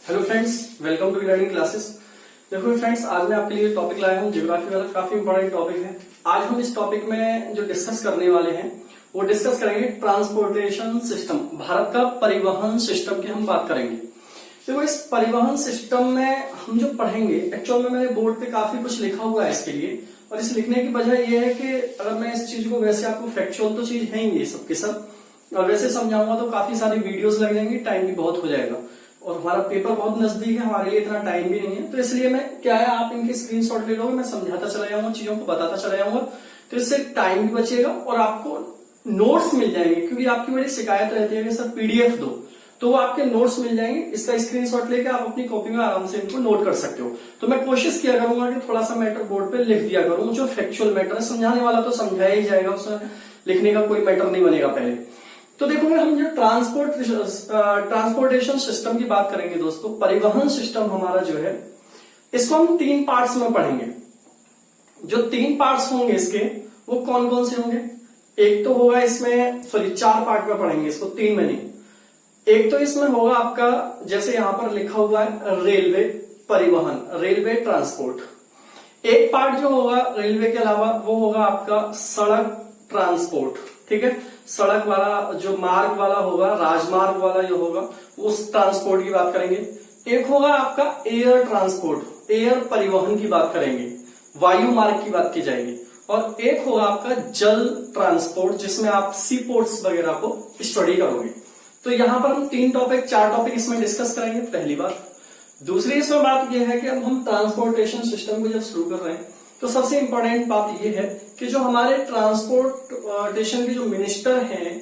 Hello friends, welcome to learning classes. देखो friends, आज मैं आपके लिए टॉपिक लाया हूँ ज्योग्राफी वाला। काफी इंपॉर्टेंट टॉपिक है। आज हम इस टॉपिक में जो डिस्कस करने वाले हैं वो डिस्कस करेंगे ट्रांसपोर्टेशन सिस्टम, भारत का परिवहन सिस्टम की हम बात करेंगे। देखो इस परिवहन सिस्टम में हम जो पढ़ेंगे, एक्चुअल में मैंने बोर्ड पे काफी कुछ लिखा हुआ है इसके लिए, और इस लिखने की वजह यह है कि अगर मैं इस चीज को वैसे आपको फैक्चुअल तो चीज है ही ये सब के सब, और वैसे समझाऊंगा तो काफी सारी वीडियोस लग जाएंगी, टाइम भी बहुत हो जाएगा, और हमारा पेपर बहुत नजदीक है, हमारे लिए इतना टाइम भी नहीं है। तो इसलिए मैं क्या है, आप इनके स्क्रीनशॉट ले लोगे, मैं समझाता चला जाऊंगा, चीजों को बताता चला जाऊंगा, तो इससे टाइम भी बचेगा और आपको नोट्स मिल जाएंगे। क्योंकि आपकी बड़ी शिकायत रहती है कि सर पीडीएफ दो, तो वो आपके नोट्स मिल जाएंगे। इसका स्क्रीनशॉट लेके आप अपनी कॉपी में आराम से इनको नोट कर सकते हो। तो मैं कोशिश किया करूंगा कि थोड़ा सा मैटर बोर्ड पे लिख दिया करूं, जो फैक्चुअल मैटर है। समझाने वाला तो समझाया ही जाएगा, उसमें लिखने का कोई मैटर नहीं बनेगा पहले। तो देखो हम जो ट्रांसपोर्टेशन सिस्टम की बात करेंगे दोस्तों, परिवहन सिस्टम हमारा जो है, इसको हम 3 पार्ट्स में पढ़ेंगे। जो 3 पार्ट्स होंगे इसके, वो कौन कौन से होंगे? एक तो होगा इसमें, 4 पार्ट में पढ़ेंगे इसको, 3 में नहीं। एक तो इसमें होगा आपका, जैसे यहां पर लिखा हुआ है, रेलवे परिवहन, रेलवे ट्रांसपोर्ट। एक पार्ट जो होगा रेलवे के अलावा, वो होगा आपका सड़क ट्रांसपोर्ट। ठीक है, सड़क वाला जो मार्ग वाला होगा, राजमार्ग वाला जो होगा, उस ट्रांसपोर्ट की बात करेंगे। एक होगा आपका एयर ट्रांसपोर्ट, एयर परिवहन की बात करेंगे, वायु मार्ग की बात की जाएगी। और एक होगा आपका जल ट्रांसपोर्ट, जिसमें आप सी पोर्ट्स वगैरह को स्टडी करोगे। तो यहां पर हम 4 टॉपिक इसमें डिस्कस करेंगे, पहली बात। दूसरी इसमें बात यह है कि अब हम ट्रांसपोर्टेशन सिस्टम को जब शुरू कर रहे हैं, तो सबसे इंपॉर्टेंट बात यह है कि जो हमारे ट्रांसपोर्टेशन के जो मिनिस्टर हैं,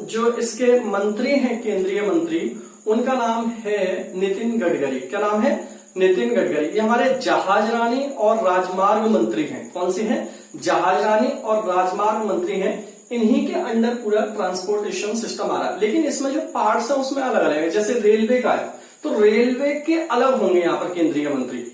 जो इसके मंत्री हैं, केंद्रीय मंत्री, उनका नाम है नितिन गडकरी। क्या नाम है? नितिन गडकरी। ये हमारे जहाजरानी और राजमार्ग मंत्री हैं। कौन से हैं? जहाजरानी और राजमार्ग मंत्री हैं। इन्हीं के अंडर पूरा ट्रांसपोर्टेशन सिस्टम आ रहा है। लेकिन इसमें जो पार्ट्स है उसमें अलग अलग है। जैसे रेलवे का है, तो रेलवे के अलग होंगे यहाँ पर केंद्रीय मंत्री।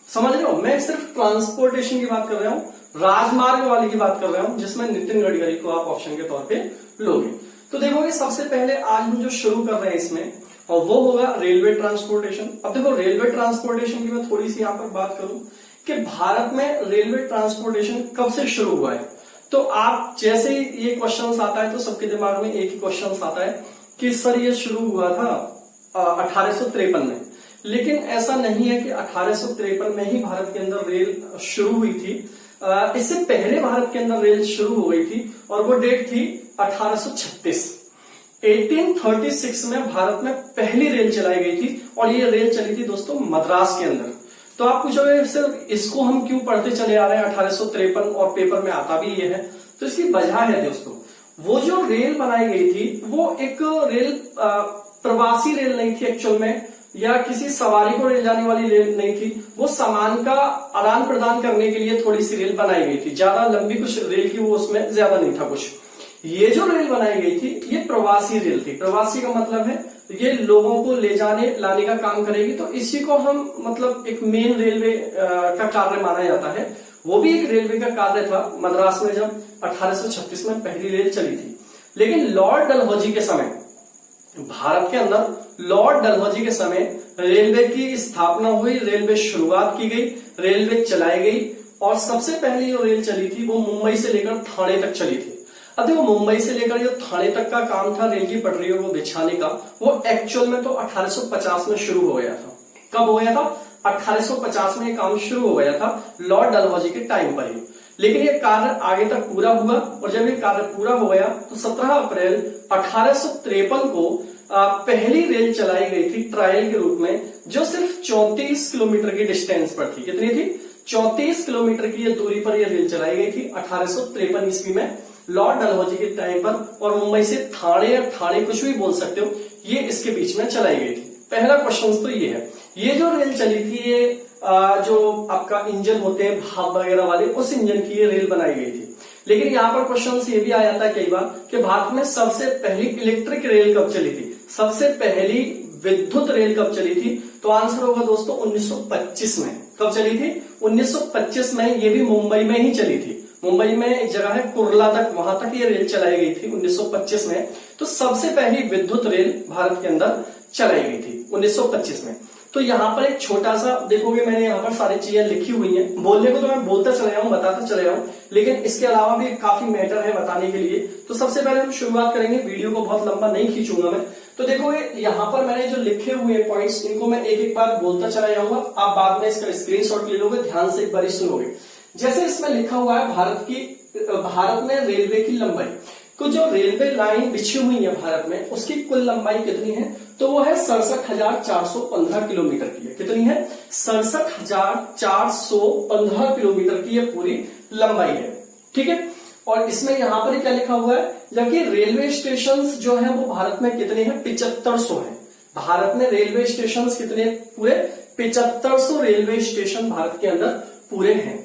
समझ रहे हो? मैं सिर्फ ट्रांसपोर्टेशन की बात कर रहा हूं, राजमार्ग वाली की बात कर रहा हूं, जिसमें नितिन गडकरी को आप ऑप्शन के तौर पे लोगे। तो देखोगे, सबसे पहले आज हम जो शुरू कर रहे हैं इसमें, और वो होगा रेलवे ट्रांसपोर्टेशन। अब देखो, रेलवे ट्रांसपोर्टेशन की मैं थोड़ी सी यहां पर बात करूं कि भारत में रेलवे ट्रांसपोर्टेशन कब से शुरू हुआ है। तो आप जैसे ही ये क्वेश्चन आता है, तो सबके दिमाग में एक ही क्वेश्चन आता है कि सर ये शुरू हुआ था 1853 में। लेकिन ऐसा नहीं है कि 1853 में ही भारत के अंदर रेल शुरू हुई थी। इससे पहले भारत के अंदर रेल शुरू हो गई थी, और वो डेट थी 1836। 1836 में भारत में पहली रेल चलाई गई थी, और ये रेल चली थी दोस्तों मद्रास के अंदर। तो आप पूछोगे सर इसको हम क्यों पढ़ते चले आ रहे हैं 1853, और पेपर में आता भी ये है। तो इसकी वजह है दोस्तों, वो जो रेल बनाई गई थी, वो एक रेल प्रवासी रेल नहीं थी एक्चुअल में, या किसी सवारी को ले जाने वाली रेल नहीं थी। वो सामान का आदान प्रदान करने के लिए थोड़ी सी रेल बनाई गई थी। ज्यादा लंबी कुछ रेल की वो उसमें ज्यादा नहीं था कुछ। ये जो रेल बनाई गई थी, ये प्रवासी रेल थी। प्रवासी का मतलब है ये लोगों को ले जाने लाने का काम करेगी। तो इसी को हम मतलब एक मेन रेलवे का कार्य माना जाता है। वो भी एक रेलवे का कार्य था मद्रास में, जब 1836 में पहली रेल चली थी। लेकिन लॉर्ड डलहौजी के समय, भारत के अंदर लॉर्ड डलहौजी के समय रेलवे की स्थापना हुई, रेलवे शुरुआत की गई, रेलवे चलाई गई। और सबसे पहले जो रेल चली थी वो मुंबई से लेकर थाने तक चली थी। अब देखो, मुंबई से लेकर जो थाने तक का काम था रेल की पटरियों को बिछाने का, वो एक्चुअल में तो 1850 में शुरू हो गया था। कब हो गया था? 1850 में ये काम शुरू हो गया था, लॉर्ड डलहौजी के टाइम पर ही। लेकिन ये कार्य आगे तक पूरा हुआ, और जब ये कार्य पूरा हो गया तो 17 अप्रैल 1853 को पहली रेल चलाई गई थी ट्रायल के रूप में, जो सिर्फ 34 किलोमीटर की डिस्टेंस पर थी। कितनी थी? 34 किलोमीटर की दूरी पर यह रेल चलाई गई थी 1853 ईस्वी में, लॉर्ड डलहौजी के टाइम पर। और मुंबई से थाने, या थाने कुछ भी बोल सकते हो, ये इसके बीच में चलाई गई थी। पहला क्वेश्चन तो ये है। ये जो रेल चली थी, ये जो आपका इंजन होते हैं भाप वगैरह वाले, उस इंजन की ये रेल बनाई गई थी। लेकिन यहाँ पर क्वेश्चन ये भी आ जाता है कई बार कि भारत में सबसे पहली इलेक्ट्रिक रेल कब चली थी, सबसे पहली विद्युत रेल कब चली थी? तो आंसर होगा दोस्तों 1925 में। कब चली थी? 1925 में। ये भी मुंबई में ही चली थी। मुंबई में एक जगह है कुर्ला तक, वहां तक ये रेल चलाई गई थी 1925 में। तो सबसे पहली विद्युत रेल भारत के अंदर चलाई गई थी 1925 में। तो यहाँ पर एक छोटा सा देखोगे, मैंने यहाँ पर सारी चीजें लिखी हुई हैं। बोलने को तो मैं बोलता चले जाऊं, बताता चले जाऊं, लेकिन इसके अलावा भी काफी मैटर है बताने के लिए। तो सबसे पहले हम शुरुआत करेंगे, वीडियो को बहुत लंबा नहीं खींचूंगा मैं। तो देखोगे यहाँ पर मैंने जो लिखे हुए पॉइंट्स, इनको मैं एक एक बार बोलता चला जाऊंगा, आप बाद में इसका स्क्रीनशॉट ले लोगे, ध्यान से एक बार सुनोगे। जैसे इसमें लिखा हुआ है भारत में रेलवे की लंबाई, तो जो रेलवे लाइन बिछी हुई है भारत में, उसकी कुल लंबाई कितनी है? तो वो है 67,415 किलोमीटर की है। कितनी है? 67,415 किलोमीटर की ये पूरी लंबाई है। ठीक है। और इसमें यहां पर क्या लिखा हुआ है, जबकि रेलवे स्टेशन जो है वो भारत में कितने हैं? 7500 है। भारत में रेलवे स्टेशन कितने पूरे? 7500 रेलवे स्टेशन भारत के अंदर पूरे हैं।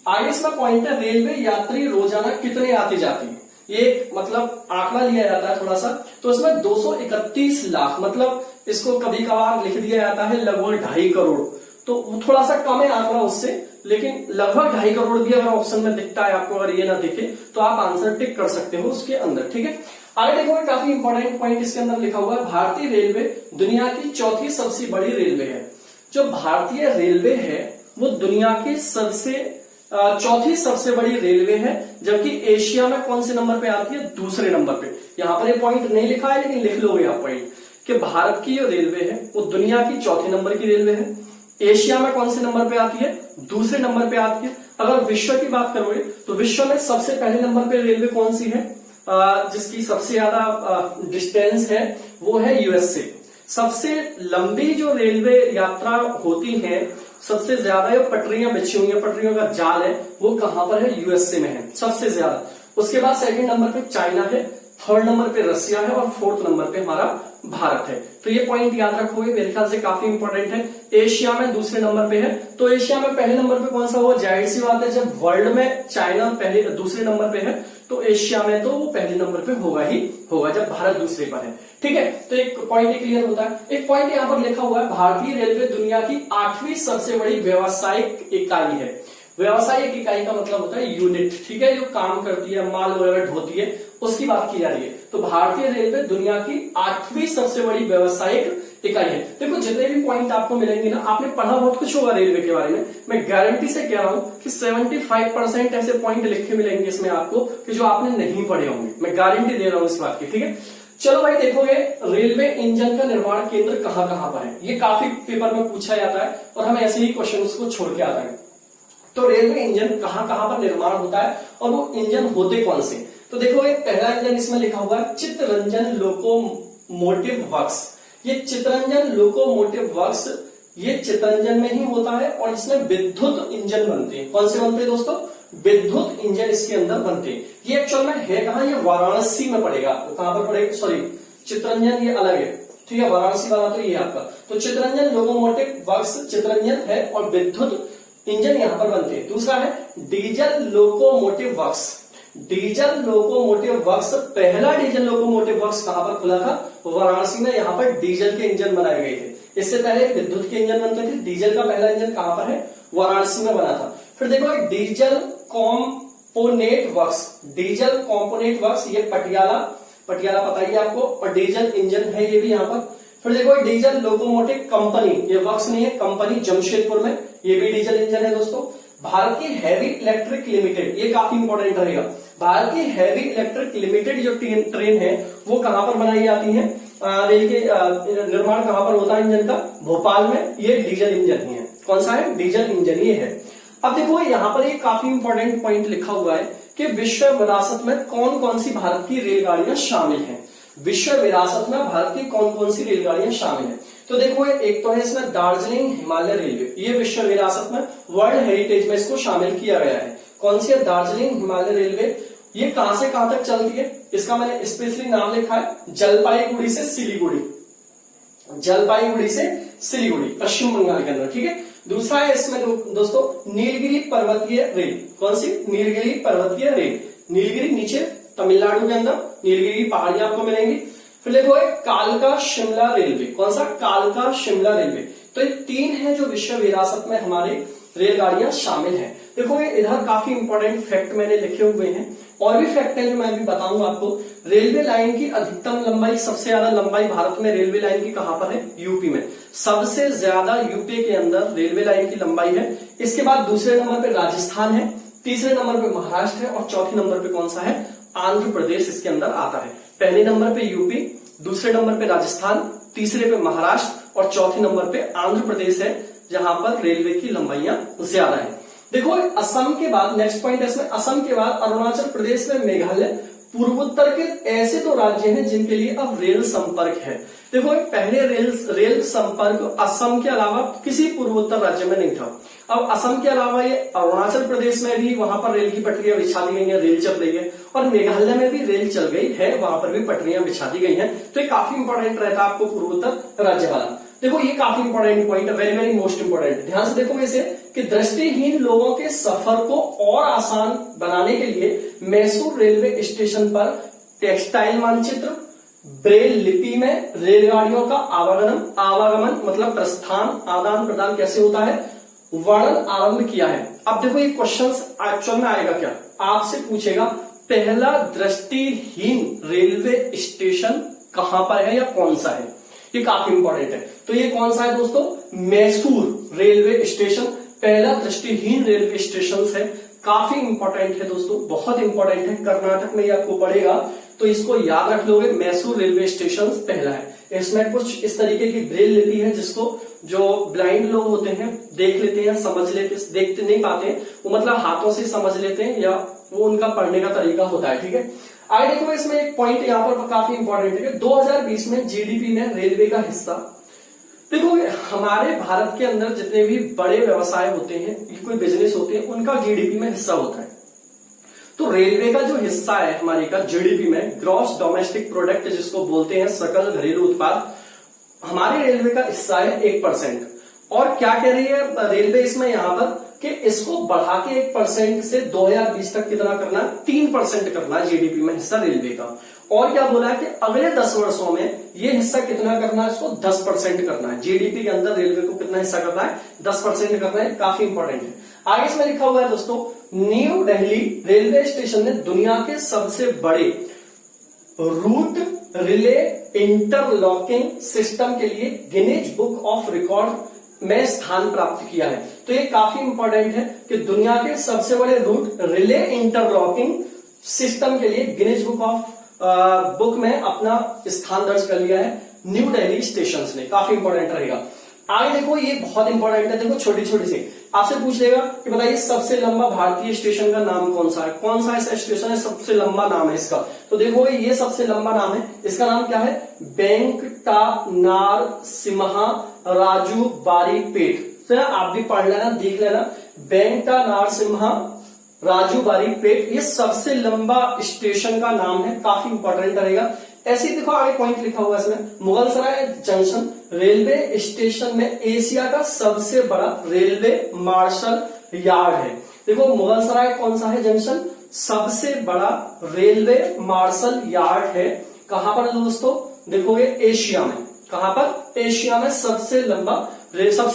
आगे इसमें पॉइंट है, रेलवे यात्री रोजाना कितने आते जाते हैं? ये मतलब आंकड़ा लिया जाता है थोड़ा सा, तो इसमें 231 लाख, मतलब इसको कभी कभार लिख दिया जाता है लगभग 2.5 करोड़, तो थोड़ा सा कम है आंकड़ा उससे, लेकिन लगभग 2.5 करोड़ भी अगर ऑप्शन में दिखता है आपको, अगर ये ना दिखे तो आप आंसर टिक कर सकते हो उसके अंदर। ठीक है। आगे देखोगे काफी इंपॉर्टेंट पॉइंट इसके अंदर लिखा हुआ है, भारतीय रेलवे दुनिया की चौथी सबसे बड़ी रेलवे है। जो भारतीय रेलवे है वो दुनिया की चौथी सबसे बड़ी रेलवे है, जबकि एशिया में कौन से नंबर पे आती है? दूसरे नंबर पे। यहां पर ये पॉइंट नहीं लिखा है, लेकिन लिख लोगे आप पॉइंट कि भारत की जो रेलवे है वो दुनिया की चौथे नंबर की रेलवे है। एशिया में कौन से नंबर पे आती है? दूसरे नंबर पे आती है। अगर विश्व की बात करोगे तो विश्व में सबसे पहले नंबर पे रेलवे कौन सी है? जिसकी सबसे ज्यादा डिस्टेंस है वो है यूएसए। सबसे लंबी जो रेलवे यात्रा होती है, सबसे ज्यादा जो पटरियां बिछी हुई है, पटरियों का जाल है, वो कहां पर है? यूएसए में है सबसे ज्यादा। उसके बाद सेकंड नंबर पे चाइना है, थर्ड नंबर पे रसिया है और फोर्थ नंबर पे हमारा भारत है। तो ये पॉइंट याद रखोगे, मेरे ख्याल से काफी इंपॉर्टेंट है। एशिया में दूसरे नंबर पे है, तो एशिया में पहले नंबर पे कौन सा हुआ? जाहिर सी बात है, जब वर्ल्ड में चाइना पहले दूसरे नंबर पे है तो एशिया में तो वो पहले नंबर पे होगा ही होगा, जब भारत दूसरे पर है। ठीक है। तो एक पॉइंट क्लियर होता है। एक पॉइंट यहाँ पर लिखा हुआ है, भारतीय रेलवे दुनिया की 8वीं सबसे बड़ी व्यावसायिक इकाई है। व्यावसायिक इकाई का मतलब होता है यूनिट। ठीक है। जो काम करती है, माल वगैरह ढोती है, उसकी बात की जा रही है। तो भारतीय रेलवे दुनिया की 8वीं सबसे बड़ी व्यावसायिक इकाई है। देखो जितने भी पॉइंट आपको मिलेंगे ना, आपने पढ़ा बहुत कुछ होगा रेलवे के बारे में, मैं गारंटी से कह रहा हूं कि 75% ऐसे पॉइंट लिखे मिलेंगे इसमें आपको कि जो आपने नहीं पढ़े होंगे। मैं गारंटी दे रहा हूं इस बात की। ठीक है। चलो भाई देखोगे, रेलवे इंजन का निर्माण केंद्र कहां कहां पर है? ये काफी पेपर में पूछा जाता है और हमें ऐसे ही क्वेश्चन को छोड़ के आता है। तो रेलवे इंजन कहां कहां पर निर्माण होता है और वो इंजन होते कौन से? तो देखो एक पहला इंजन इसमें लिखा हुआ है चित्तरंजन लोकोमोटिव वर्क्स। ये चित्तरंजन लोकोमोटिव वर्क्स ये चित्तरंजन में ही होता है और इसमें विद्युत इंजन बनते हैं। कौन से बनते हैं दोस्तों? विद्युत इंजन इसके अंदर बनते हैं। ये एक्चुअल में है कहां? ये वाराणसी में पड़ेगा आपको। कहां पर पड़ेगा? सॉरी, चित्तरंजन ये अलग है। ठीक है। वाराणसी वाला तो ये आपका। तो चित्तरंजन लोकोमोटिव वर्क्स चित्तरंजन है और विद्युत इंजन यहां पर बनते हैं। दूसरा है diesel locomotive works. Diesel locomotive works, पहला डीजल लोकोमोटिव वर्क्स कहां पर खुला था? वाराणसी में। यहां पर डीजल के इंजन बनाए गए थे। इससे पहले विद्युत के इंजन बनते थे। डीजल का पहला इंजन कहां पर है? वाराणसी में बना था। फिर देखो diesel component works. Diesel component works ये पटियाला पता ही आपको, और डीजल इंजन है ये भी यहाँ पर। फिर देखो डीजल लोकोमोटिव कंपनी, ये वर्क्स नहीं है, कंपनी जमशेदपुर में, ये भी डीजल इंजन है दोस्तों। भारत की हैवी इलेक्ट्रिक लिमिटेड, ये काफी इंपॉर्टेंट रहेगा। भारत की हैवी इलेक्ट्रिक लिमिटेड जो ट्रेन है वो कहां पर बनाई जाती है? रेल के निर्माण कहां पर होता है इंजन का? भोपाल में। ये डीजल इंजन ही है। कौन सा है? डीजल इंजन ये है। अब देखो यहाँ पर एक काफी इंपॉर्टेंट पॉइंट लिखा हुआ है कि विश्व विरासत में कौन कौन सी भारत की रेलगाड़ियां शामिल हैं। विश्व विरासत में भारत की कौन कौन सी रेलगाड़ियां शामिल हैं? तो देखो एक तो है इसमें दार्जिलिंग हिमालय रेलवे, ये विश्व विरासत में वर्ल्ड हेरिटेज में इसको शामिल किया गया है। कौन सी है? दार्जिलिंग हिमालय रेलवे। ये कहां से कहां तक चलती है? इसका मैंने स्पेशली नाम लिखा है जलपाईगुड़ी से सिलीगुड़ी। जलपाईगुड़ी से सिलीगुड़ी, पश्चिम बंगाल के अंदर। ठीक है। दूसरा है इसमें दोस्तों नीलगिरी पर्वतीय रेल। कौन सी? नीलगिरी पर्वतीय रेल। नीलगिरी नीचे तमिलनाडु के अंदर नीलगिरी पहाड़ियां आपको मिलेंगी। फिर देखो एक कालका शिमला रेलवे। कौन सा? कालका शिमला रेलवे। तो ये 3 है जो विश्व विरासत में हमारे रेलगाड़ियां शामिल हैं। देखो इधर काफी इंपॉर्टेंट फैक्ट मैंने लिखे हुए हैं। और भी फैक्ट है जो मैं अभी बताऊंगा आपको। रेलवे लाइन की अधिकतम लंबाई, सबसे ज्यादा लंबाई भारत में रेलवे लाइन की कहां पर है? यूपी में। सबसे ज्यादा यूपी के अंदर रेलवे लाइन की लंबाई है। इसके बाद दूसरे नंबर पे राजस्थान है, तीसरे नंबर पे महाराष्ट्र है और चौथे नंबर पे कौन सा है? आंध्र प्रदेश इसके अंदर आता है। पहले नंबर पे यूपी, दूसरे नंबर पे राजस्थान, तीसरे पे महाराष्ट्र और चौथे नंबर पे आंध्र प्रदेश है, जहां पर रेलवे की लंबाइयां ज्यादा है। देखो असम के बाद नेक्स्ट पॉइंट है इसमें, असम के बाद अरुणाचल प्रदेश में मेघालय, पूर्वोत्तर के ऐसे तो राज्य हैं जिनके लिए अब रेल संपर्क है। देखो पहले रेल संपर्क असम के अलावा किसी पूर्वोत्तर राज्य में नहीं था। अब असम के अलावा ये अरुणाचल प्रदेश में भी वहां पर रेल की पटरियां बिछा दी गई हैं, रेल चल रही है, और मेघालय में भी रेल चल गई है, वहां पर भी पटरियां बिछा दी गई हैं। तो ये काफी इंपॉर्टेंट रहता है आपको पूर्वोत्तर राज्य वाला। देखो ये काफी इंपॉर्टेंट पॉइंट है, वेरी वेरी मोस्ट इंपॉर्टेंट। ध्यान से देखो इसे कि दृष्टिहीन लोगों के सफर को और आसान बनाने के लिए मैसूर रेलवे स्टेशन पर टेक्सटाइल मानचित्र, ब्रेल लिपि में रेलगाड़ियों का आवागमन मतलब प्रस्थान, आदान प्रदान कैसे होता है, वर्णन आरंभ किया है। अब देखो ये क्वेश्चंस एक्चुअल में आएगा क्या, आपसे पूछेगा पहला दृष्टिहीन रेलवे स्टेशन कहां पर है या कौन सा है। ये काफी इंपॉर्टेंट है। तो ये कौन सा है दोस्तों? मैसूर रेलवे स्टेशन पहला दृष्टिहीन रेलवे स्टेशन है। काफी इंपॉर्टेंट है दोस्तों, बहुत इंपॉर्टेंट है। कर्नाटक में ये आपको पड़ेगा तो इसको याद रख लोगे। मैसूर रेलवे स्टेशन पहला है। इसमें कुछ इस तरीके की ब्रेल लिपि है जिसको जो ब्लाइंड लोग होते हैं देख लेते हैं, समझ लेते, देखते नहीं पाते, वो मतलब हाथों से समझ लेते हैं या वो उनका पढ़ने का तरीका होता है। ठीक है, आगे देखो इसमें एक पॉइंट यहाँ पर काफी इंपॉर्टेंट है। 2020 में जीडीपी में रेलवे का हिस्सा, देखो हमारे भारत के अंदर जितने भी बड़े व्यवसाय होते हैं, कोई बिजनेस होते हैं, उनका जीडीपी में हिस्सा होता है। तो रेलवे का जो हिस्सा है हमारे का जीडीपी में, ग्रॉस डोमेस्टिक प्रोडक्ट जिसको बोलते हैं, सकल घरेलू उत्पाद, हमारे रेलवे का हिस्सा है 1%। और क्या कह रही है रेलवे इसमें यहां पर कि इसको बढ़ा के 1% से 2020 तक कितना करना है? 3% करना है जीडीपी में हिस्सा रेलवे का। और क्या बोला है कि अगले 10 वर्षों में ये हिस्सा कितना करना है? इसको 10% करना है। जीडीपी के अंदर रेलवे को कितना हिस्सा करना है? 10% करना है। काफी इंपॉर्टेंट है। आगे इसमें लिखा हुआ है दोस्तों, न्यू दिल्ली रेलवे स्टेशन ने दुनिया के सबसे बड़े रूट रिले इंटरलॉकिंग सिस्टम के लिए गिनीज बुक ऑफ रिकॉर्ड में स्थान प्राप्त किया है। तो ये काफी इंपॉर्टेंट है कि दुनिया के सबसे बड़े रूट रिले इंटरलॉकिंग सिस्टम के लिए गिनीज बुक में अपना स्थान दर्ज कर लिया है न्यू दिल्ली स्टेशन ने। काफी इंपॉर्टेंट रहेगा। आगे देखो ये बहुत इंपॉर्टेंट है। देखो छोटी छोटी सी आपसे पूछ लेगा कि बताइए सबसे लंबा भारतीय स्टेशन का नाम कौन सा है? कौन सा ऐसा स्टेशन है सबसे लंबा नाम है इसका? तो देखो ये सबसे लंबा नाम है, इसका नाम क्या है? वेंकटनार सिम्हा राजू बारीपेट। तो ना आप भी पढ़ लेना, देख लेना, वेंकटनार सिम्हा राजू बारीपेट, ये सबसे लंबा स्टेशन का नाम है। काफी इंपॉर्टेंट रहेगा। ऐसे ही देखो आगे पॉइंट लिखा हुआ है इसमें, मुगलसराय जंक्शन रेलवे स्टेशन में एशिया का सबसे बड़ा रेलवे मार्शल यार्ड है। देखो मुगलसराय कौन सा है जंक्शन? सबसे बड़ा रेलवे मार्शल यार्ड है। कहां पर दोस्तों? देखोगे एशिया में। कहां पर? एशिया में सबसे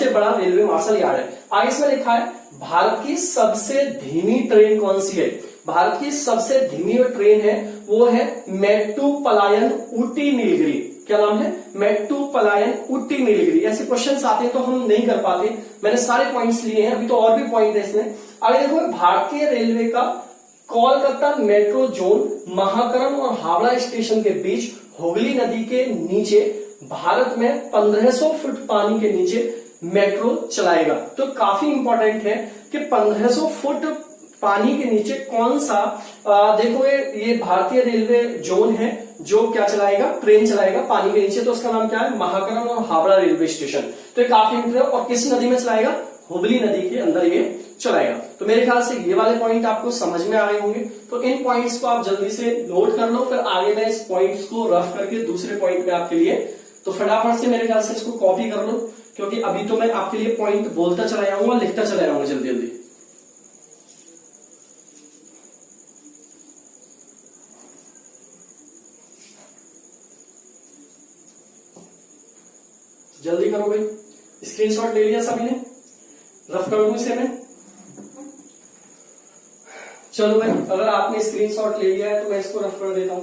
बड़ा रेलवे मार्शल यार्ड है। आगे इसमें लिखा है भारत की सबसे धीमी ट्रेन कौन सी है? भारत की सबसे धीमी जो ट्रेन है वो है मेट्टुपलायम ऊटी नीलगिरी। क्या नाम है? मेट्टुपलायम ऊटी नीलगिरी। ऐसे क्वेश्चंस आते हैं तो हम नहीं कर पाते, मैंने सारे पॉइंट्स लिए हैं, अभी तो और भी पॉइंट है इसमें। आगे देखो भारतीय रेलवे का कोलकाता मेट्रो जोन महाकरण और हावड़ा स्टेशन के बीच हुगली नदी के नीचे भारत में 1500 फुट पानी के नीचे मेट्रो चलाएगा। तो काफी इंपॉर्टेंट है कि 1500 फुट पानी के नीचे कौन सा देखो ये भारतीय रेलवे जोन है जो क्या चलाएगा? ट्रेन चलाएगा पानी के नीचे। तो उसका नाम क्या है? महाकरण और हावड़ा रेलवे स्टेशन। तो ये काफी इंपॉर्टेंट। और किस नदी में चलाएगा? हुगली नदी के अंदर ये चलाएगा। तो मेरे ख्याल से ये वाले पॉइंट आपको समझ में आ गए होंगे। तो इन पॉइंट्स को आप जल्दी से नोट कर लो, फिर आगे मैं इस पॉइंट्स को रफ करके दूसरे पॉइंट पे आपके लिए, तो फटाफट से मेरे ख्याल से इसको कॉपी कर लो, क्योंकि अभी तो मैं आपके लिए पॉइंट बोलता चला जाऊंगा, लिखता चला जाऊंगा जल्दी जल्दी। जल्दी करो भाई, स्क्रीनशॉट ले लिया सभी ने? रफ कर दूं इसे मैं? चलो भाई, अगर आपने स्क्रीनशॉट ले लिया है तो मैं इसको रफ कर देता हूं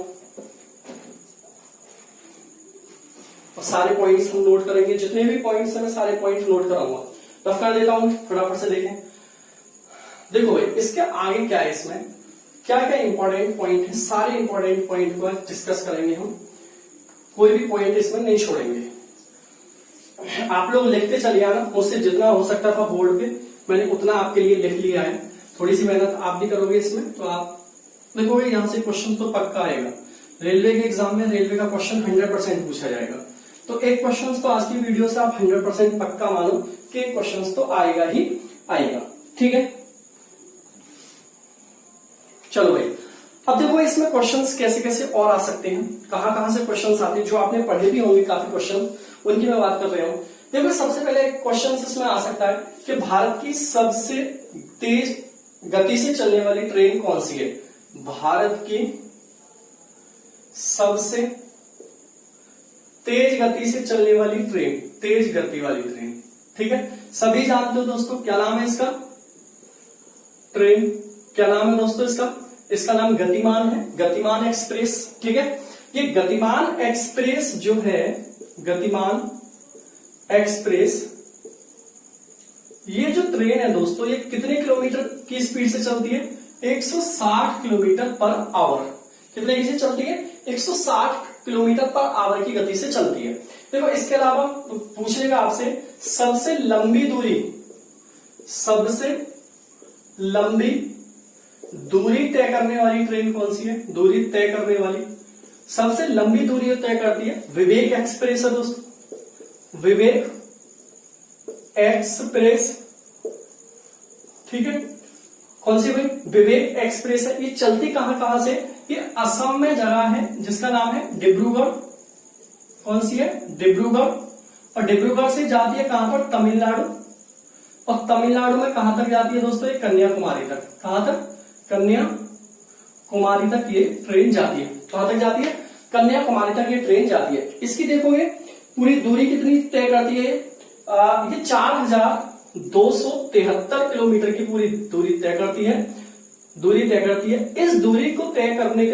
और सारे पॉइंट्स हम नोट करेंगे। जितने भी पॉइंट्स हैं मैं सारे पॉइंट नोट कराऊंगा। रफ कर देता हूं, फटाफट से देखें। देखो भाई, इसके आगे क्या है, इसमें क्या क्या इंपॉर्टेंट पॉइंट है, सारे इंपॉर्टेंट पॉइंट को डिस्कस करेंगे हम। कोई भी पॉइंट इसमें नहीं छोड़ेंगे। आप लोग लिखते चलिए आना, मुझसे जितना हो सकता था बोर्ड पे मैंने उतना आपके लिए लिख लिया है। थोड़ी सी मेहनत आप भी करोगे इसमें तो आप देखोगे यहाँ से क्वेश्चन तो पक्का आएगा। रेलवे के एग्जाम में रेलवे का क्वेश्चन 100% पूछा जाएगा। तो एक क्वेश्चन तो आज की वीडियो से आप 100% पक्का मानो कि क्वेश्चन तो आएगा ही आएगा। ठीक है, चलो भाई, अब देखो इसमें क्वेश्चंस कैसे कैसे और आ सकते हैं, कहां से क्वेश्चंस आते हैं, जो आपने पढ़े भी होंगे काफी क्वेश्चन, उनकी मैं बात कर रहा हूं। देखो सबसे पहले क्वेश्चन इसमें आ सकता है कि भारत की सबसे तेज गति से चलने वाली ट्रेन कौन सी है। भारत की सबसे तेज गति से चलने वाली ट्रेन, तेज गति वाली ट्रेन, ठीक है, सभी जानते हो दोस्तों। क्या नाम है इसका? ट्रेन क्या नाम है दोस्तों इसका? इसका नाम गतिमान है, गतिमान एक्सप्रेस। ठीक है, ये गतिमान एक्सप्रेस जो है, गतिमान एक्सप्रेस, ये जो ट्रेन है दोस्तों, ये कितने किलोमीटर की स्पीड से चलती है? 160 किलोमीटर पर आवर। कितने की से चलती है? 160 किलोमीटर पर आवर की गति से चलती है। देखो इसके अलावा पूछेगा आपसे सबसे लंबी दूरी, सबसे लंबी दूरी तय करने वाली ट्रेन कौन सी है? दूरी तय करने वाली सबसे लंबी दूरी तय करती है विवेक एक्सप्रेस है दोस्तों, विवेक एक्सप्रेस। ठीक है, कौन सी भाई? विवेक एक्सप्रेस है। ये चलती कहां से? ये असम में जगह है जिसका नाम है डिब्रूगढ़। कौन सी है? डिब्रूगढ़। और डिब्रूगढ़ से जाती है कहां पर? तमिलनाडु। और तमिलनाडु में कहां तक जाती है दोस्तों? ये कन्याकुमारी तक। कहां तक? कन्याकुमारी तक ये ट्रेन जाती है। कहां तक जाती है? कन्याकुमारी तक ये ट्रेन जाती है। इसकी देखो ये पूरी दूरी कितनी तय करती है? ये 4273 किलोमीटर की पूरी दूरी तय करती है। इस दूरी को तय करने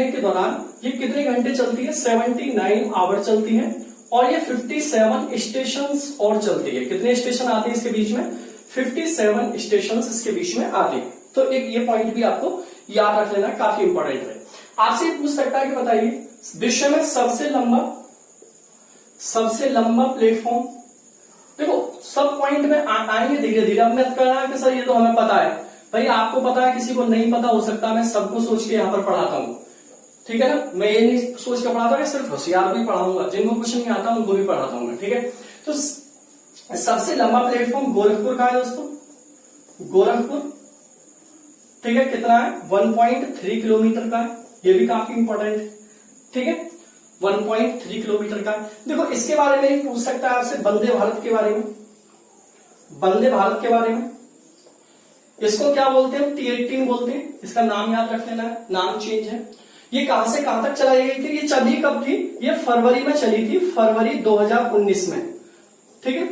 के दौरान ये कितने घंटे चलती है? 79 आवर चलती है। और ये 57 स्टेशन और चलती है। कितने स्टेशन आते हैं इसके बीच में? 57 स्टेशन इसके बीच में आते हैं। तो एक ये पॉइंट भी आपको याद रख लेना, काफी इंपॉर्टेंट है। आपसे पूछ सकता है कि बताइए विश्व में सबसे लंबा प्लेटफॉर्म। देखो सब पॉइंट में आएंगे धीरे धीरे। अब मैं कह रहा कि सर ये तो हमें पता है, भाई आपको पता है, किसी को नहीं पता हो सकता। मैं सबको सोच के यहां पर पढ़ाता हूं, ठीक है ना। मैं ये नहीं सोच के पढ़ाता हूं सिर्फ होशियार भी पढ़ाऊंगा, जिनको कुछ नहीं आता उनको भी पढ़ाता हूं मैं, ठीक है। तो सबसे लंबा प्लेटफॉर्म गोरखपुर का है दोस्तों, गोरखपुर, ठीक है। कितना है? 1.3 किलोमीटर का है। ये भी काफी इंपॉर्टेंट है, ठीक है। 1.3 किलोमीटर का। देखो इसके बारे में ही पूछ सकता है आपसे, वंदे भारत के बारे में। वंदे भारत के बारे में इसको क्या बोलते हैं? T18 बोलते हैं। इसका नाम याद रख लेना है, नाम चेंज है। ये कहां से कहां तक चलाई गई थी? ये चली कब थी? ये फरवरी में चली थी, फरवरी 2019 में, ठीक है।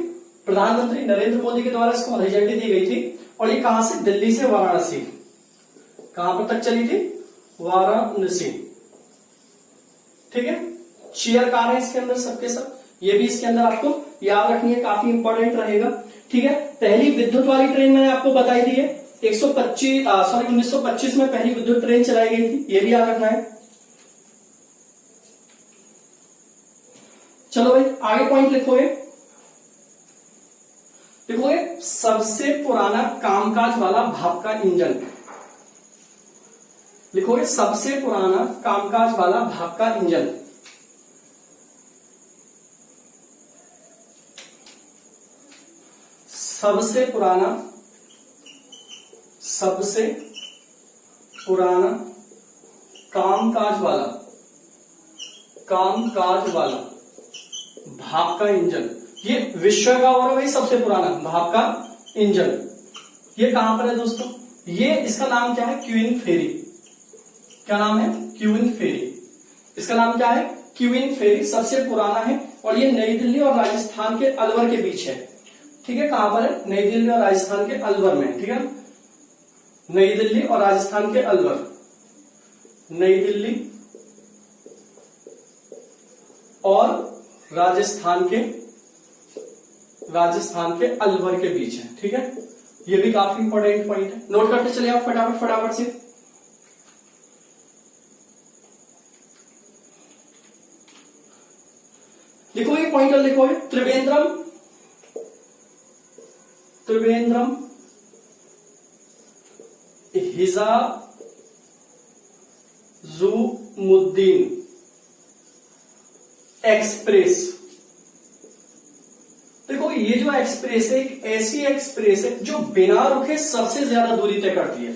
प्रधानमंत्री नरेंद्र मोदी के द्वारा इसको हरी झंडी दी गई थी। और ये कहां से? दिल्ली से वाराणसी। कहां पर तक चली थी? वाराणसी, ठीक है। चेयर कार है इसके अंदर सबके सब। ये भी इसके अंदर आपको याद रखनी है, काफी इंपॉर्टेंट रहेगा, ठीक है। पहली विद्युत वाली ट्रेन मैंने आपको बताई दी है 1925 में पहली विद्युत ट्रेन चलाई गई थी। ये भी याद रखना है। चलो भाई आगे पॉइंट लिखोगे, देखोगे सबसे पुराना कामकाज वाला भाप का इंजन। लिखोगे सबसे पुराना कामकाज वाला भाप का इंजन। सबसे पुराना कामकाज वाला भाप का इंजन। ये विश्व का और भाई सबसे पुराना भाप का इंजन। ये कहां पर है दोस्तों? ये इसका नाम क्या है? क्वीन फेरी। क्या नाम है? क्वीन फेरी। इसका नाम क्या है? क्वीन फेरी। सबसे पुराना है और ये नई दिल्ली और राजस्थान के अलवर के बीच है, ठीक है। कहां पर है? नई दिल्ली और राजस्थान के अलवर में, ठीक है। नई दिल्ली और राजस्थान के अलवर, नई दिल्ली और राजस्थान के अलवर के बीच है। ठीक है, ये भी काफी इंपॉर्टेंट पॉइंट है, नोट करते चलिए आप फटाफट से। लिखो ये पॉइंटर, लिखो ये त्रिवेंद्रम हिजाजुमुद्दीन एक्सप्रेस। देखो ये जो एक्सप्रेस है एक ऐसी एक्सप्रेस है जो बिना रुके सबसे ज्यादा दूरी तय करती है।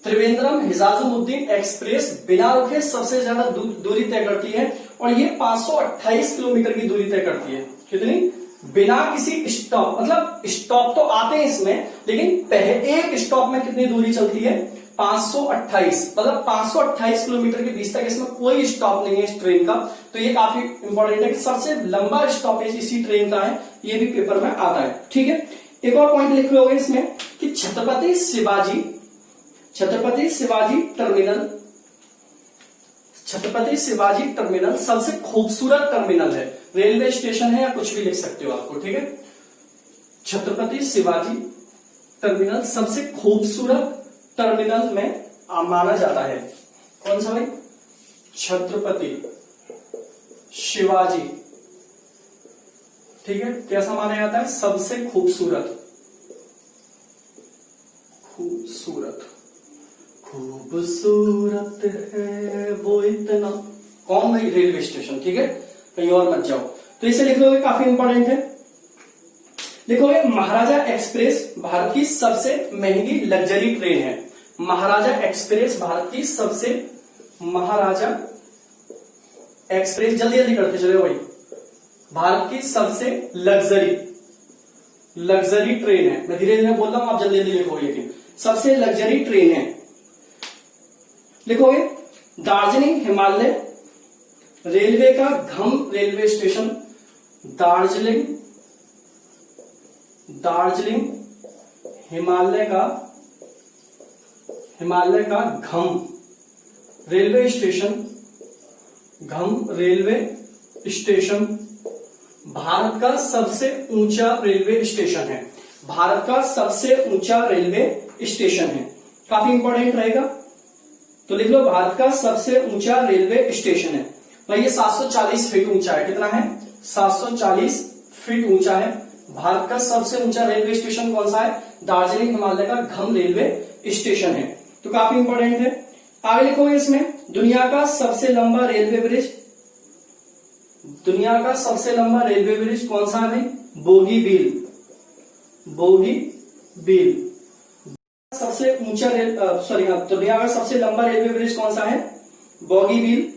त्रिवेंद्रम हिजाजुमुद्दीन एक्सप्रेस बिना रुके सबसे ज्यादा दूरी तय करती है और ये 528 किलोमीटर की दूरी तय करती है। कितनी? बिना किसी स्टॉप, मतलब स्टॉप तो आते हैं इसमें, लेकिन पहले एक स्टॉप में कितनी दूरी चलती है? 528, मतलब 528 किलोमीटर के बीच तक इसमें कोई स्टॉप नहीं है इस ट्रेन का। तो ये काफी इंपॉर्टेंट है कि सबसे लंबा स्टॉपेज इसी ट्रेन का है, ये भी पेपर में आता है। ठीक है, एक और पॉइंट लिख लोगे इसमें कि छत्रपति शिवाजी टर्मिनल सबसे खूबसूरत टर्मिनल है। रेलवे स्टेशन है या कुछ भी लिख सकते हो आपको। ठीक है, छत्रपति शिवाजी टर्मिनल सबसे खूबसूरत टर्मिनल में माना जाता है। कौन सा भाई? छत्रपति शिवाजी। ठीक है, कैसा माना जाता है? सबसे खूबसूरत है वो इतना। कौन भाई? Railway station. ठीक है, कहीं और मत जाओ। तो इसे लिख लोगे, काफी इंपॉर्टेंट है। लिखोगे महाराजा एक्सप्रेस भारत की सबसे महंगी लग्जरी ट्रेन है। महाराजा एक्सप्रेस भारत की सबसे, महाराजा एक्सप्रेस, जल्दी जल्दी करते चले भाई, भारत की सबसे लग्जरी ट्रेन है। मैं धीरे धीरे बोल रहा हूं, आप जल्दी जल्दी लिखोगे, लेकिन सबसे लग्जरी ट्रेन है। लिखोगे दार्जिलिंग हिमालय रेलवे का घम रेलवे स्टेशन, दार्जिलिंग हिमालय का घम रेलवे स्टेशन भारत का सबसे ऊंचा रेलवे स्टेशन है। भारत का सबसे ऊंचा रेलवे स्टेशन है, काफी इंपॉर्टेंट रहेगा। तो लिख लो भारत का सबसे ऊंचा रेलवे स्टेशन है। भाई ये 740 फीट ऊंचा है। कितना है? 740 फीट ऊंचा है। भारत का सबसे ऊंचा रेलवे स्टेशन कौन सा है? दार्जिलिंग हिमालय का घम रेलवे स्टेशन है। तो काफी इंपॉर्टेंट है। आगे लिखोगे इसमें दुनिया का सबसे लंबा रेलवे ब्रिज। दुनिया का सबसे लंबा रेलवे ब्रिज कौन सा है भाई? बोगीबील। सबसे ऊंचा दुनिया का सबसे लंबा रेलवे ब्रिज कौन सा है? बोगीबील।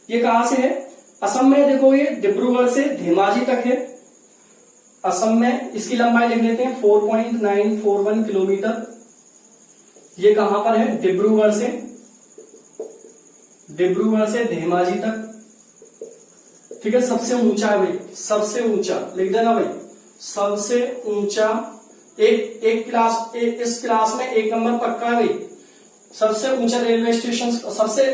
ये कहां से है? असम में। देखो ये डिब्रूगढ़ से धेमाजी तक है, असम में। इसकी लंबाई लिख लेते हैं 4.941 किलोमीटर। ये कहां पर है? डिब्रूगढ़ से धेमाजी तक। ठीक है, सबसे ऊंचा है भाई, सबसे ऊंचा लिख देना भाई, सबसे ऊंचा। इस क्लास में 1 नंबर पक्का है भाई। सबसे ऊंचा रेलवे स्टेशन, सबसे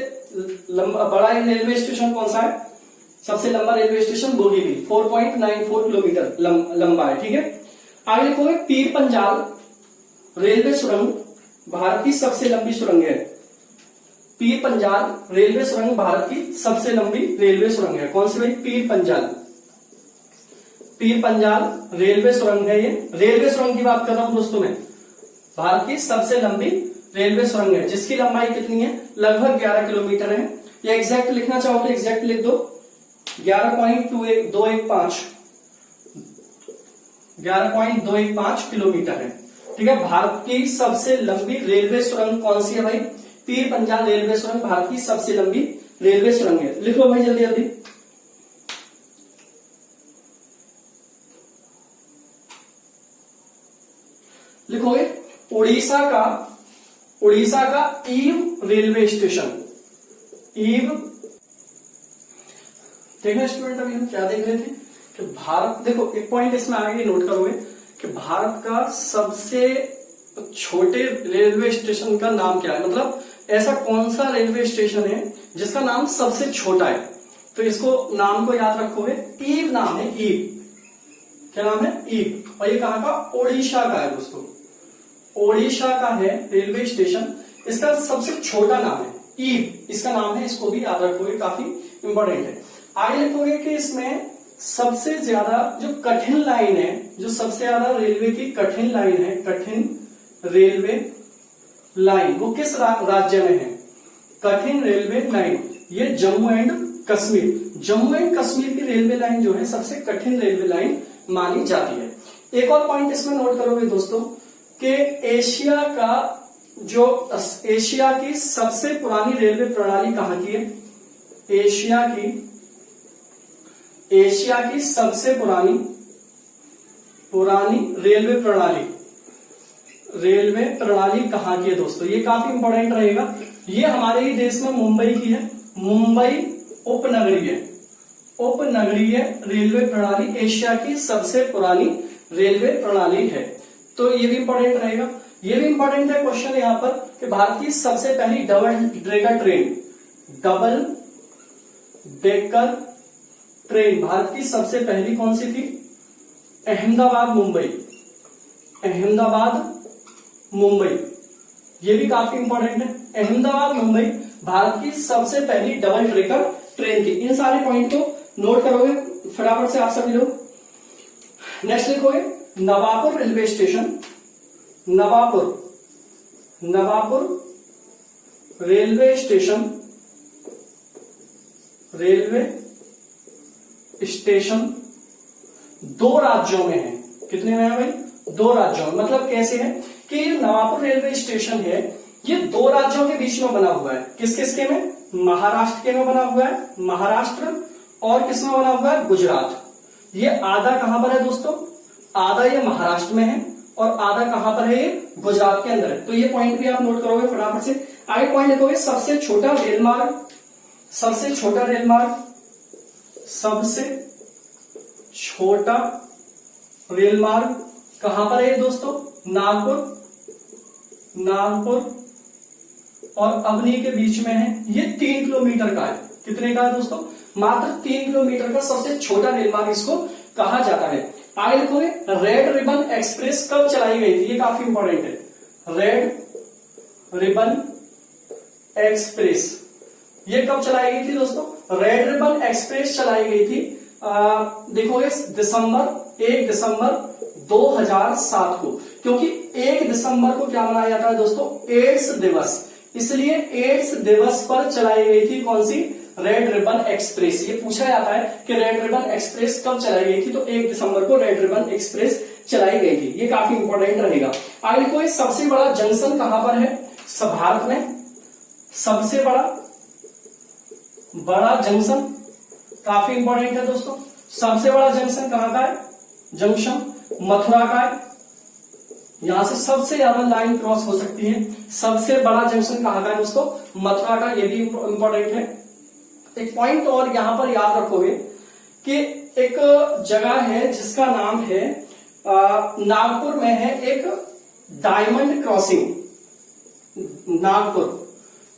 बड़ा रेलवे स्टेशन कौन सा है? सबसे लंबा रेलवे स्टेशन बोगीबील, 4.94 किलोमीटर लंबा है। ठीक है, आगे लिखोगे पीर पंजाल रेलवे सुरंग भारत की सबसे लंबी सुरंग है। पीर पंजाल रेलवे सुरंग भारत की सबसे लंबी रेलवे सुरंग है। कौन सी भाई? पीर पंजाल रेलवे सुरंग है। ये रेलवे सुरंग की बात कर रहा हूं दोस्तों मैं। भारत की सबसे लंबी रेलवे सुरंग है, जिसकी लंबाई कितनी है? लगभग 11 किलोमीटर है। या एग्जैक्ट लिखना चाहो तो एग्जैक्ट लिख दो, 11.215 किलोमीटर है। ठीक है, भारत की सबसे लंबी रेलवे सुरंग कौन सी है भाई? पीर पंजाल रेलवे सुरंग भारत की सबसे लंबी रेलवे सुरंग है। लिख लो भाई जल्दी जल्दी। लिखोगे उड़ीसा का ईव रेलवे स्टेशन। ईव, देखो स्टूडेंट, अभी हम क्या देख रहे थे कि भारत, देखो एक पॉइंट इसमें आगे नोट करोगे कि भारत का सबसे छोटे रेलवे स्टेशन का नाम क्या है, मतलब ऐसा कौन सा रेलवे स्टेशन है जिसका नाम सबसे छोटा है। तो इसको नाम को याद रखोगे, ईव नाम है, ईव। क्या नाम है? ईव। और ये कहां का? ओडिशा का है दोस्तों, ओडिशा का है रेलवे स्टेशन। इसका सबसे छोटा नाम है ईव, इसका नाम है, इसको भी याद रखोगे, काफी इंपॉर्टेंट है। आगे लिखोगे कि इसमें सबसे ज्यादा जो कठिन लाइन है, जो सबसे ज्यादा रेलवे की कठिन लाइन है, कठिन रेलवे लाइन, वो किस राज्य में है? कठिन रेलवे लाइन ये जम्मू एंड कश्मीर, जम्मू एंड कश्मीर की रेलवे लाइन जो है सबसे कठिन रेलवे लाइन मानी जाती है। एक और पॉइंट इसमें नोट करोगे दोस्तों कि एशिया की सबसे पुरानी रेलवे प्रणाली कहां की है? एशिया की सबसे पुरानी रेलवे प्रणाली कहां की है दोस्तों? ये काफी इंपॉर्टेंट रहेगा। ये हमारे ही देश में मुंबई की है, मुंबई उपनगरीय रेलवे प्रणाली एशिया की सबसे पुरानी रेलवे प्रणाली है। तो ये भी इंपॉर्टेंट रहेगा। ये भी इंपॉर्टेंट है क्वेश्चन यहां पर कि भारत की सबसे पहली डबल डेकर ट्रेन भारत की सबसे पहली कौन सी थी? अहमदाबाद मुंबई। ये भी काफी इंपॉर्टेंट है। अहमदाबाद मुंबई भारत की सबसे पहली डबल डेकर ट्रेन थी। इन सारे पॉइंट को नोट करोगे फटाफट से आप सभी लोग। नेक्स्ट लिखोगे Navapur railway station, Navapur railway station 2 राज्यों में है। कितने में है भाई? 2 राज्यों में। मतलब कैसे है कि ये नवापुर रेलवे स्टेशन है, ये 2 राज्यों के बीच में बना हुआ है। किस किसके में? महाराष्ट्र के में बना हुआ है, महाराष्ट्र, और किसमें बना हुआ है? गुजरात। ये आधा कहां पर है दोस्तों? आधा ये महाराष्ट्र में है और आधा कहां पर है? ये गुजरात के अंदर है। तो ये पॉइंट भी आप नोट करोगे फटाफट से। आगे पॉइंट लिखोगे सबसे छोटा रेलमार्ग कहां पर है दोस्तों? नागपुर और अवनी के बीच में है। ये 3 किलोमीटर का है। कितने का है दोस्तों? मात्र 3 किलोमीटर का सबसे छोटा रेलमार्ग इसको कहा जाता है। आगे लिखोगे रेड रिबन एक्सप्रेस कब चलाई गई थी? ये काफी इंपॉर्टेंट है। रेड रिबन एक्सप्रेस ये कब चलाई गई थी दोस्तों? रेड रिबन एक्सप्रेस चलाई गई थी देखोगे 1 दिसंबर 2007 को, क्योंकि 1 दिसंबर को क्या मनाया जाता है दोस्तों? एड्स दिवस। इसलिए एड्स दिवस पर चलाई गई थी कौन सी? Red ribbon express. ये पूछा जाता है कि रेड रिबन एक्सप्रेस कब चलाई गई थी, तो 1 दिसंबर को रेड रिबन एक्सप्रेस चलाई गई थी। ये काफी इंपॉर्टेंट रहेगा। आगे कोई सबसे बड़ा जंक्शन कहां पर है? सब भारत में सबसे बड़ा जंक्शन काफी इंपॉर्टेंट है दोस्तों। सबसे बड़ा जंक्शन कहां का है? जंक्शन मथुरा का है। यहां से सबसे ज्यादा लाइन क्रॉस हो सकती है। सबसे बड़ा जंक्शन कहां का है दोस्तों? मथुरा का। ये भी इंपॉर्टेंट है। एक पॉइंट और यहां पर याद रखोगे कि एक जगह है जिसका नाम है नागपुर में है एक डायमंड क्रॉसिंग।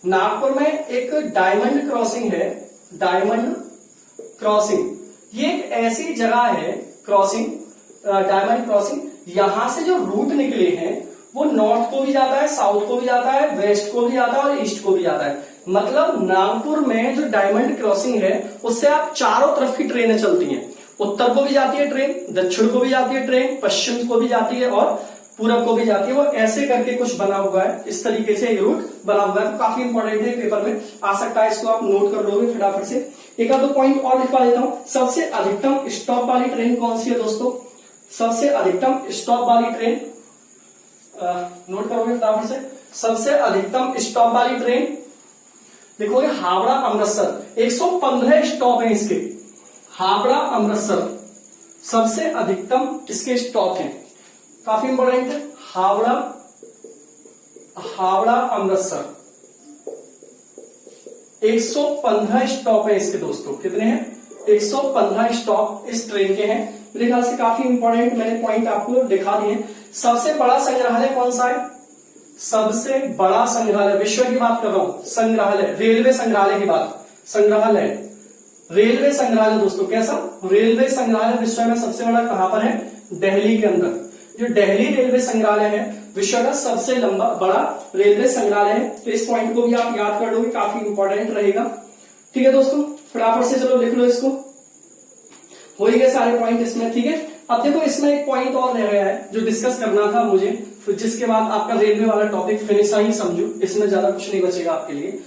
नागपुर में एक डायमंड क्रॉसिंग है। डायमंड क्रॉसिंग ये एक ऐसी जगह है, डायमंड क्रॉसिंग। यहां से जो रूट निकले हैं वो नॉर्थ को भी जाता है, साउथ को भी जाता है, वेस्ट को भी जाता है और ईस्ट को भी जाता है। मतलब नागपुर में जो डायमंड क्रॉसिंग है उससे आप चारों तरफ की ट्रेनें चलती हैं। उत्तर को भी जाती है ट्रेन, दक्षिण को भी जाती है ट्रेन, पश्चिम को भी जाती है और पूरब को भी जाती है। वो ऐसे करके कुछ बना हुआ है, इस तरीके से ये रूट बना हुआ है। तो काफी इंपॉर्टेंट है, पेपर में आ सकता है, इसको आप नोट कर लोगे फटाफट से। एक आध पॉइंट और लिखवा देता हूं। सबसे अधिकतम स्टॉप वाली ट्रेन कौन सी है दोस्तों? सबसे अधिकतम स्टॉप वाली ट्रेन नोट करोगे फटाफट से। सबसे अधिकतम स्टॉप वाली ट्रेन देखोगे हावड़ा अमृतसर। 115 स्टॉप हैं इसके। हावड़ा अमृतसर सबसे अधिकतम इसके स्टॉप हैं, काफी इंपॉर्टेंट है। हावड़ा अमृतसर 115 स्टॉप है इसके दोस्तों। कितने हैं? 115 स्टॉप इस ट्रेन के हैं। मेरे ख्याल से काफी इंपॉर्टेंट मैंने पॉइंट आपको दिखा दिए। सबसे बड़ा संग्रहालय कौन सा है? सबसे बड़ा संग्रहालय, विश्व की बात कर रहा हूं, संग्रहालय, रेलवे संग्रहालय की बात, संग्रहालय, रेलवे संग्रहालय दोस्तों, कैसा? रेलवे संग्रहालय विश्व में सबसे बड़ा कहां पर है? दिल्ली के अंदर। जो दिल्ली रेलवे संग्रहालय है विश्व का सबसे लंबा बड़ा रेलवे संग्रहालय है। तो इस पॉइंट को भी आप याद कर लोगे, काफी इंपॉर्टेंट रहेगा। ठीक है दोस्तों, फटाफट से चलो लिख लो इसको, हो ही गए सारे पॉइंट इसमें। ठीक है, अब देखो इसमें एक पॉइंट और रह गया है जो डिस्कस करना था मुझे, फिर जिसके बाद आपका रेलवे वाला टॉपिक फिनिश ही समझो, इसमें ज्यादा कुछ नहीं बचेगा आपके लिए।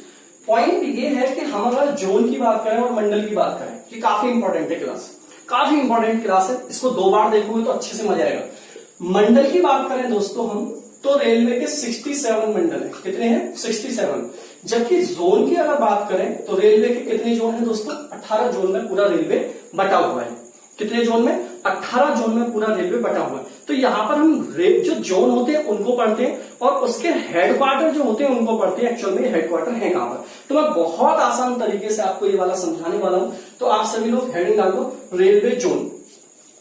पॉइंट ये है कि हम अगर जोन की बात करें और मंडल की बात करें, ये काफी इंपॉर्टेंट है क्लास, काफी इंपॉर्टेंट क्लास है, इसको 2 बार देखोगे तो अच्छे से मजा आएगा। मंडल की बात करें दोस्तों हम, तो रेलवे के 67 मंडल है। कितने हैं? 67। जबकि जोन की अगर बात करें तो रेलवे के कितने जोन है दोस्तों? 18 जोन में पूरा रेलवे बटा हुआ है। कितने जोन में? 18 जोन में पूरा रेलवे बटा हुआ है। तो यहाँ पर हम जो जोन होते हैं उनको पढ़ते हैं और उसके हेडक्वार्टर जो होते हैं उनको पढ़ते हैं। एक्चुअल में हेडक्वार्टर है कहां पर? तो मैं बहुत आसान तरीके से आपको ये वाला समझाने वाला हूं। तो आप सभी लोग हेडिंग डालो रेलवे जोन,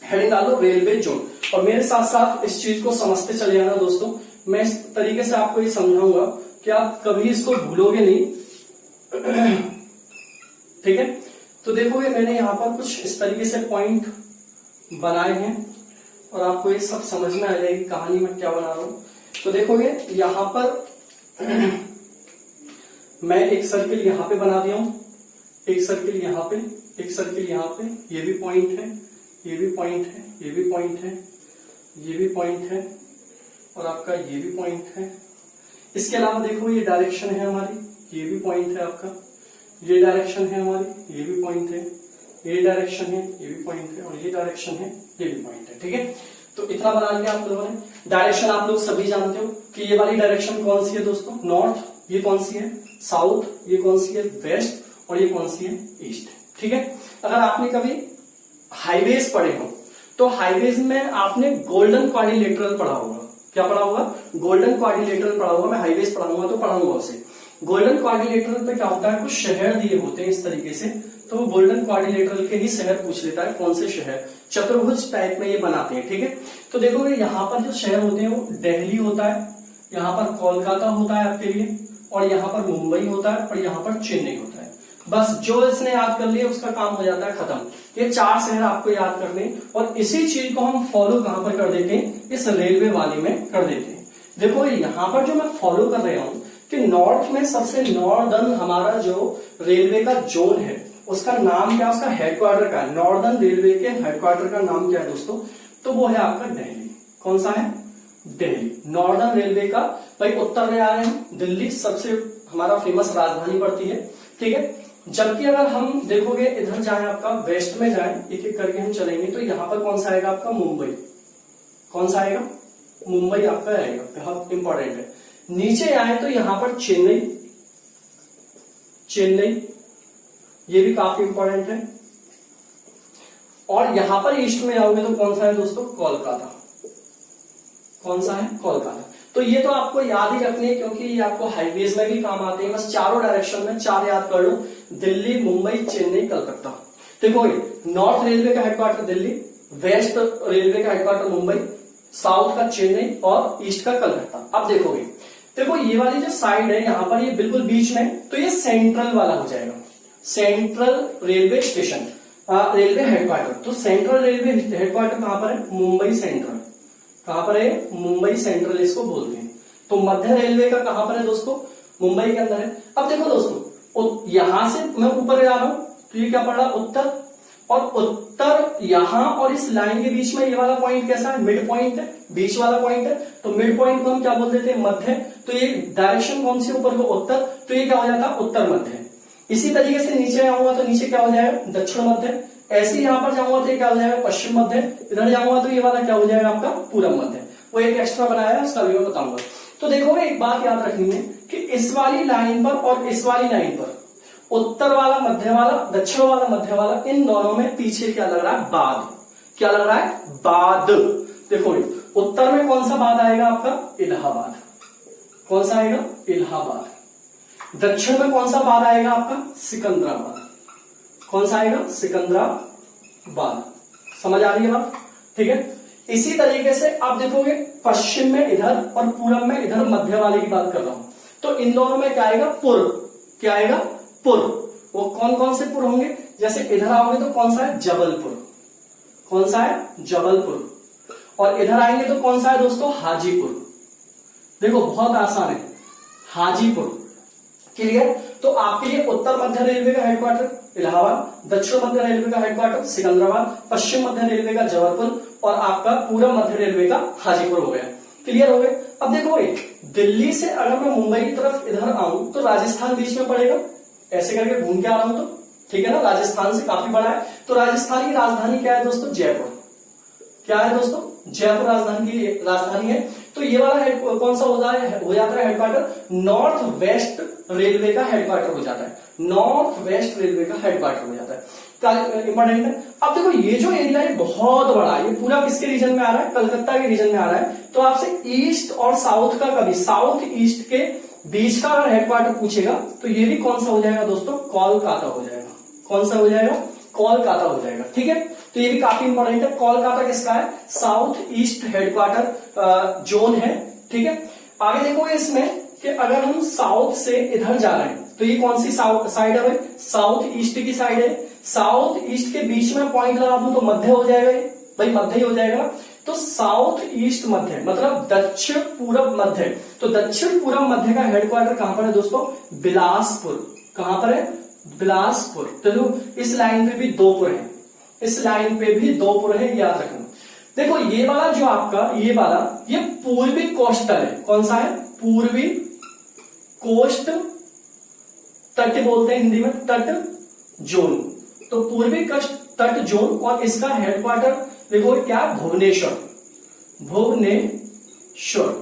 हेडिंग डालो रेलवे जोन, और मेरे साथ साथ इस चीज को समझते चले जाना दोस्तों। मैं इस तरीके से आपको ये समझाऊंगा कि आप कभी इसको भूलोगे नहीं। ठीक है, तो देखोगे मैंने यहां पर कुछ इस तरीके से पॉइंट बनाए हैं और आपको ये सब समझ में आ जाएगी कहानी में क्या बना रहा हूं। तो देखोगे यहां पर मैं एक सर्किल यहां पे बना दिया हूं, एक सर्किल यहां पे, एक सर्किल यहां पे, ये भी पॉइंट है, ये भी पॉइंट है, ये भी पॉइंट है, ये भी पॉइंट है और आपका ये भी पॉइंट है। इसके अलावा देखो ये डायरेक्शन है हमारी, ये भी पॉइंट है आपका, ये डायरेक्शन है हमारी, ये भी पॉइंट है, ये डायरेक्शन है, ये भी पॉइंट है और ये डायरेक्शन है, ये भी पॉइंट है। ठीक है, तो इतना बना लिया आप लोगों ने। डायरेक्शन आप लोग सभी जानते हो कि ये वाली डायरेक्शन कौन सी है दोस्तों? नॉर्थ। ये कौन सी है? साउथ। ये कौन सी है? वेस्ट। और ये कौन सी है? ईस्ट। ठीक है, अगर आपने कभी हाईवेज पढ़े हो तो हाईवेज में आपने गोल्डन क्वाड्रिलेटरल पढ़ा होगा। क्या पढ़ा होगा? गोल्डन क्वाड्रिलेटरल पढ़ा होगा। मैं हाईवेज पढ़ाऊंगा तो पढ़ाऊंगा उसे। गोल्डन क्वाड्रिलेटरल पे क्या होता है? कुछ शहर दिए होते हैं इस तरीके से, तो वो गोल्डन क्वाड्रिलेटरल के ही शहर पूछ लेता है कौन से शहर, चतुर्भुज टाइप में ये बनाते हैं। ठीक है, तो देखोगे यहाँ पर जो शहर होते हैं वो दिल्ली होता है, यहाँ पर कोलकाता होता है आपके लिए, और यहाँ पर मुंबई होता है, और यहाँ पर चेन्नई होता है। बस जो इसने याद कर लिया उसका काम हो जाता है खत्म। ये 4 शहर आपको याद करने, और इसी चीज को हम फॉलो कहां पर कर देते हैं? इस रेलवे वाले में कर देते हैं। देखो यहाँ पर जो मैं फॉलो कर रहा हूं कि नॉर्थ में सबसे नॉर्दर्न हमारा जो रेलवे का जोन है उसका नाम क्या? उसका हेडक्वार्टर का है। नॉर्दर्न रेलवे के हेडक्वार्टर का नाम क्या है दोस्तों? तो वो है आपका दिल्ली। कौन सा है? दिल्ली। नॉर्दर्न रेलवे का, भाई उत्तर में आ रहे हैं, दिल्ली सबसे हमारा फेमस राजधानी पड़ती है। ठीक है, जबकि अगर हम देखोगे इधर जाए आपका वेस्ट में जाए, एक एक करके हम चलेंगे, तो यहां पर कौन सा आएगा आपका? मुंबई। कौन सा आएगा? मुंबई आपका आएगा, बहुत इंपॉर्टेंट है। नीचे आए तो यहां पर चेन्नई, चेन्नई ये भी काफी इंपॉर्टेंट है। और यहां पर ईस्ट में आओगे तो कौन सा है दोस्तों? कोलकाता। कौन सा है? कोलकाता। तो ये तो आपको याद ही रखनी है क्योंकि ये आपको हाईवेज में भी काम आते हैं। बस चारों डायरेक्शन में 4 याद कर लो, दिल्ली, मुंबई, चेन्नई, कलकत्ता। देखो नॉर्थ रेलवे का हेडक्वार्टर दिल्ली, वेस्ट रेलवे का हेडक्वार्टर मुंबई, साउथ का चेन्नई और ईस्ट का कलकत्ता। अब देखोगे, देखो ये वाली जो साइड है यहाँ पर, ये बिल्कुल बीच में, तो ये सेंट्रल वाला हो जाएगा, central railway station, railway headquarter. तो सेंट्रल रेलवे हेडक्वार्टर कहां पर है? मुंबई सेंट्रल। कहां पर है? मुंबई सेंट्रल इसको बोलते हैं। तो मध्य रेलवे का कहां पर है दोस्तों? मुंबई के अंदर है। अब देखो दोस्तों, यहां से मैं ऊपर जा रहा हूं तो ये क्या पड़ रहा? उत्तर। और उत्तर यहां और इस लाइन के बीच में ये वाला पॉइंट कैसा है? मिड पॉइंट है, बीच वाला पॉइंट है। तो मिड पॉइंट को हम क्या बोल देते हैं? मध्य। तो ये डायरेक्शन कौन सी? ऊपर को उत्तर, तो ये क्या हो जाता? उत्तर मध्य। इसी तरीके से नीचे आऊंगा तो नीचे क्या हो जाएगा? दक्षिण मध्य। ऐसे यहां पर जाऊंगा तो ये क्या हो जाएगा? पश्चिम मध्य। इधर जाऊंगा तो ये वाला क्या हो जाएगा? आपका पूरब मध्य। वो एक एक्स्ट्रा बनाया है, उसका भी मैं बताऊंगा। तो देखोगे एक बात याद रखनी है कि इस वाली लाइन पर और इस वाली लाइन पर, उत्तर वाला, मध्य वाला, दक्षिण वाला, मध्य वाला, इन दोनों में पीछे क्या लग रहा है? बाध। क्या लग रहा है? बाध। देखो उत्तर में कौन सा बाध आएगा आपका? इलाहाबाद। कौन सा आएगा? इलाहाबाद। दक्षिण में कौन सा बाध आएगा आपका? सिकंदराबाद। कौन सा आएगा? सिकंदराबाद। समझ आ रही है बात? ठीक है। इसी तरीके से आप देखोगे पश्चिम में इधर और पूरब में इधर, मध्य वाले की बात कर रहा हूं, तो इन दोनों में क्या आएगा? पूर्व। क्या आएगा? पूर्व। वो कौन कौन से पूर्व होंगे? जैसे इधर आओगे तो कौन सा है? जबलपुर। कौन सा है? जबलपुर। और इधर आएंगे तो कौन सा है दोस्तों? हाजीपुर। देखो बहुत आसान है, हाजीपुर। क्लियर? तो आपके लिए उत्तर मध्य रेलवे का हेडक्वार्टर इलाहाबाद, दक्षिण मध्य रेलवे का हेडक्वार्टर सिकंदराबाद, पश्चिम मध्य रेलवे का जबलपुर और आपका पूर्व मध्य रेलवे का हाजीपुर हो गया। क्लियर हो गए? अब देखो दिल्ली से अगर मैं मुंबई की तरफ इधर आऊं तो राजस्थान बीच में पड़ेगा, ऐसे करके घूम के आ रहा हूं तो, ठीक है ना, राजस्थान से काफी बड़ा है। तो राजस्थान की राजधानी क्या है दोस्तों? जयपुर। क्या है दोस्तों? जयपुर राजधानी है। तो ये वाला कौन सा हो जाता है हेडक्वार्टर? नॉर्थ वेस्ट रेलवे का हेडक्वार्टर हो जाता है। नॉर्थ वेस्ट रेलवे का हेडक्वार्टर हो जाता है। इंपॉर्टेंट है। अब देखो ये जो एरिया है बहुत बड़ा है, ये पूरा किसके रीजन में आ रहा है? कलकत्ता के रीजन में आ रहा है। तो आपसे ईस्ट और साउथ का, कभी साउथ ईस्ट के बीच का अगर हेडक्वार्टर पूछेगा तो ये भी कौन सा हो जाएगा दोस्तों? कोलकाता हो जाएगा। कौन सा हो जाएगा? कोलकाता हो जाएगा। ठीक है, तो ये भी काफी इंपॉर्टेंट है। कोलकाता किसका है? साउथ ईस्ट हेडक्वार्टर जोन है। ठीक है, आगे देखो इसमें कि अगर हम साउथ से इधर जा रहे हैं तो ये कौन सी साइड है भाई? साउथ ईस्ट की साइड है। साउथ ईस्ट के बीच में पॉइंट लगा दूं तो मध्य हो जाएगा ये भाई, मध्य ही हो जाएगा। तो साउथ ईस्ट मध्य मतलब दक्षिण पूर्व मध्य। तो दक्षिण पूर्व मध्य का हेडक्वार्टर कहां पर है दोस्तों? बिलासपुर। कहां पर है? बिलासपुर। तो इस लाइन पे भी दो पुर है, इस लाइन पे भी दो पुर है, याद रखना। देखो ये वाला जो आपका ये वाला ये पूर्वी कोस्टल है। कौन सा है? पूर्वी कोस्ट तट बोलते हैं हिंदी में, तट जोन। तो पूर्वी तट जोन और इसका हेडक्वार्टर देखो क्या? भुवनेश्वर। भुवनेश्वर।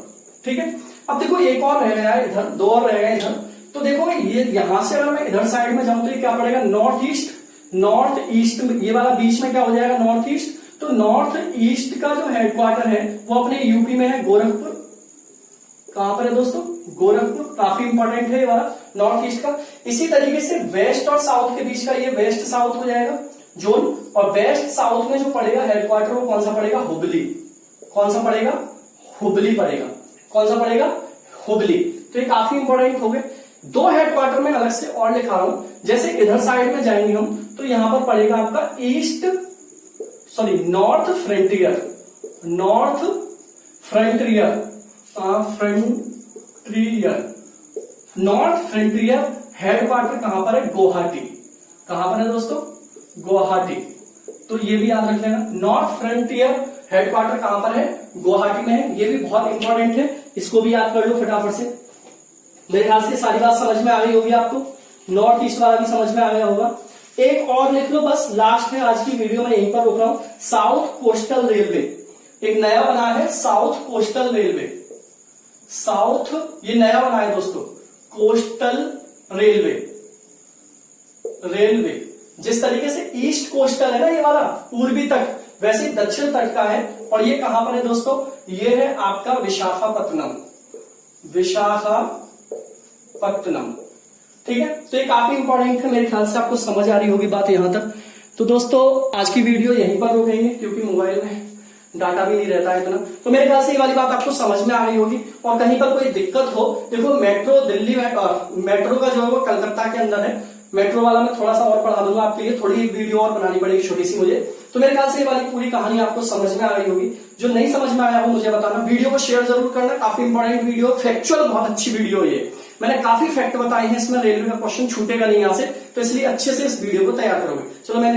ठीक है, अब देखो एक और रह गया है इधर, दो और रह गए इधर। तो देखो ये यहां से अगर मैं इधर साइड में जाऊं तो ये क्या पड़ेगा? North east. नॉर्थ ईस्ट ये वाला बीच में क्या हो जाएगा? North east. तो नॉर्थ ईस्ट का जो हेडक्वार्टर है वो अपने यूपी में है, गोरखपुर। कहां पर है दोस्तों? गोरखपुर। काफी इंपॉर्टेंट है ये वाला नॉर्थ ईस्ट का। इसी तरीके से वेस्ट और साउथ के बीच का ये वेस्ट साउथ हो जाएगा जोन। और वेस्ट साउथ में जो पड़ेगा हेडक्वार्टर वो कौन सा पड़ेगा? हुबली। कौन सा पड़ेगा? हुबली पड़ेगा। कौन सा पड़ेगा? हुबली। तो ये काफी इंपॉर्टेंट हो गए। दो हेडक्वार्टर में अलग से और लिखा रहा हूं, जैसे इधर साइड में जाएंगे हम तो यहां पर पड़ेगा आपका north frontier. North frontier north frontier headquarter कहां पर है? गुवाहाटी। कहां पर है दोस्तों? गुवाहाटी। तो ये भी याद रख लेना, नॉर्थ फ्रंटियर हेडक्वार्टर कहां पर है? गुवाहाटी में है। ये भी बहुत इंपॉर्टेंट है, इसको भी याद कर लो फटाफट से। मेरे ख्याल से सारी बात समझ में आ गई होगी आपको, नॉर्थ ईस्ट वाला भी समझ में आ गया होगा। एक और लिख लो बस, लास्ट में आज की वीडियो में यहीं पर रोक रहा हूं। साउथ कोस्टल रेलवे एक नया बना है, साउथ कोस्टल रेलवे। साउथ ये नया बना है दोस्तों, कोस्टल रेलवे। जिस तरीके से ईस्ट कोस्टल है ना ये वाला पूर्वी तट, वैसे दक्षिण तट का है। और ये कहां पर है दोस्तों? ये है आपका विशाखापत्तनम। विशाखापत्तनम। ठीक है, तो ये काफी इंपॉर्टेंट है, मेरे ख्याल से आपको समझ आ रही होगी बात यहां तक। तो दोस्तों आज की वीडियो यहीं पर रोकेंगे क्योंकि मोबाइल में डाटा भी नहीं रहता है इतना। तो मेरे ख्याल से ये वाली बात आपको समझ में आ गई होगी। और कहीं पर कोई दिक्कत हो, देखो मेट्रो दिल्ली में मेट्रो का जो है वो कलकत्ता के अंदर है। मेट्रो वाला मैं थोड़ा सा और पढ़ा दूंगा आपके लिए, थोड़ी वीडियो और बनानी पड़ेगी छोटी सी मुझे। तो मेरे ख्याल से ये वाली पूरी कहानी आपको समझ में आ गई होगी। जो नहीं समझ में आया हो मुझे बताना, वीडियो को शेयर जरूर करना। काफी इंपॉर्टेंट वीडियो, फैक्चुअल बहुत अच्छी वीडियो ये, मैंने काफी फैक्ट बताए हैं इसमें, रेलवे का क्वेश्चन छूटेगा नहीं यहां से, तो इसलिए अच्छे से इस वीडियो को तैयार करोगे। चलो मैंने